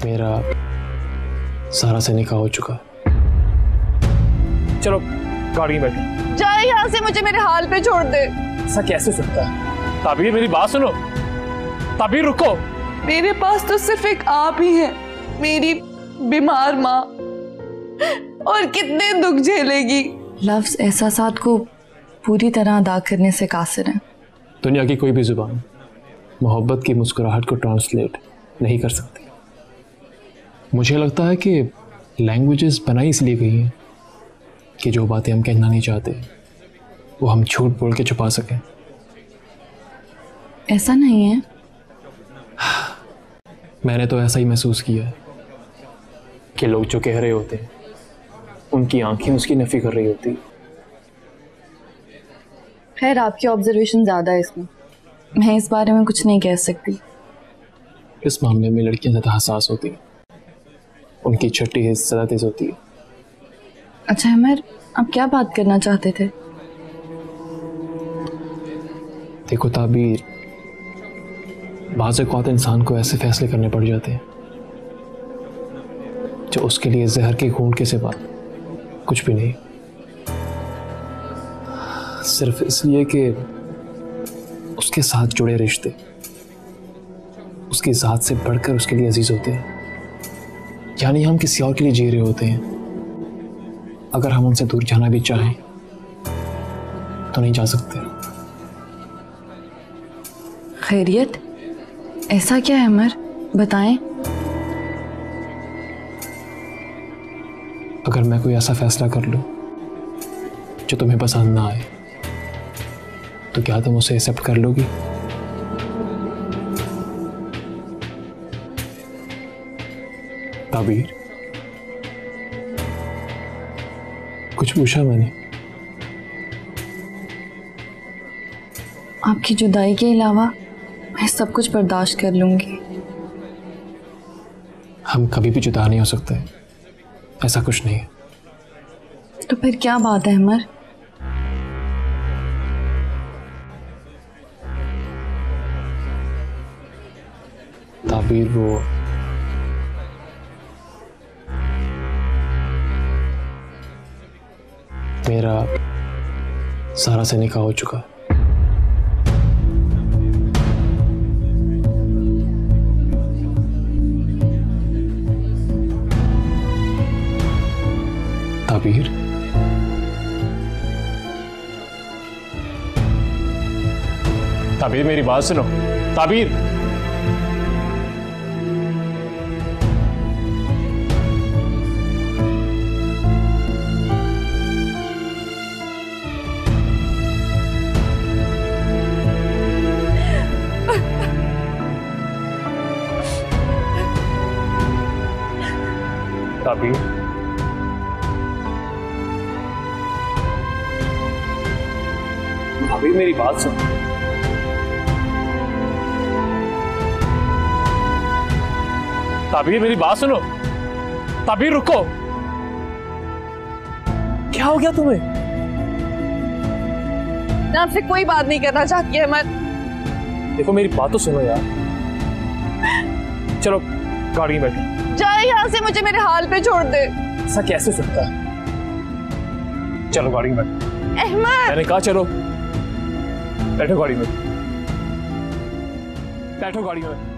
मेरा सारा से निकाह हो चुका है। चलो गाड़ी में बैठो। जाए यहाँ से, मुझे मेरे हाल पे छोड़ दे। ऐसा कैसे सकता है? ताबीर मेरी बात सुनो। ताबीर रुको। मेरे पास तो सिर्फ एक आप ही है, मेरी बीमार माँ, और कितने दुख झेलेगी। लफ्ज एहसासात को पूरी तरह अदा करने से कासिर हैं। दुनिया की कोई भी जुबान मोहब्बत की मुस्कुराहट को ट्रांसलेट नहीं कर सकती। मुझे लगता है कि लैंग्वेजेस बनाई इसलिए गई हैं कि जो बातें हम कहना नहीं चाहते वो हम झूठ बोल के छुपा सकें। ऐसा नहीं है। मैंने तो ऐसा ही महसूस किया है कि लोग जो कह रहे होते हैं उनकी आंखें उसकी नफी कर रही होती। खैर, आपकी ऑब्जर्वेशन ज़्यादा है इसमें, मैं इस बारे में कुछ नहीं कह सकती। इस मामले में लड़कियां ज़्यादा हसास होती हैं, उनकी छठी हिस्स ज़्यादा तेज होती है। अच्छा अमर, आप क्या बात करना चाहते थे? देखो ताबीर, बाज़ औक़ात इंसान को ऐसे फैसले करने पड़ जाते हैं जो उसके लिए जहर के घूंट के सिवा कुछ भी नहीं, सिर्फ इसलिए कि उसके साथ जुड़े रिश्ते उसकी ज़ात से बढ़कर उसके लिए अजीज होते हैं। यानी हम किसी और के लिए जी रहे होते हैं। अगर हम उनसे दूर जाना भी चाहें तो नहीं जा सकते। खैरियत, ऐसा क्या है अमर, बताएं। अगर मैं कोई ऐसा फैसला कर लूं जो तुम्हें पसंद ना आए तो क्या तुम उसे एक्सेप्ट कर लोगी? ताबीर, कुछ पूछा मैंने? आपकी जुदाई के अलावा मैं सब कुछ बर्दाश्त कर लूंगी। हम कभी भी जुदा नहीं हो सकते, ऐसा कुछ नहीं है। तो फिर क्या बात है अमर? ताबीर, वो मेरा सारा से निकाह हो चुका है। ताबीर, ताबीर मेरी बात सुनो। ताबीर, ताबीर, ताबीर मेरी बात सुनो। ताबीर मेरी बात सुनो। ताबीर रुको। क्या हो गया तुम्हें? मैं आपसे कोई बात नहीं करना चाहती है अमर। देखो मेरी बात तो सुनो यार। चलो गाड़ी में बैठो। जाए यहाँ से, मुझे मेरे हाल पे छोड़ दे। ऐसा कैसे सकता है? चलो गाड़ी में बैठो। अहमद, मैंने कहा चलो बैठो गाड़ी में। बैठो गाड़ी में।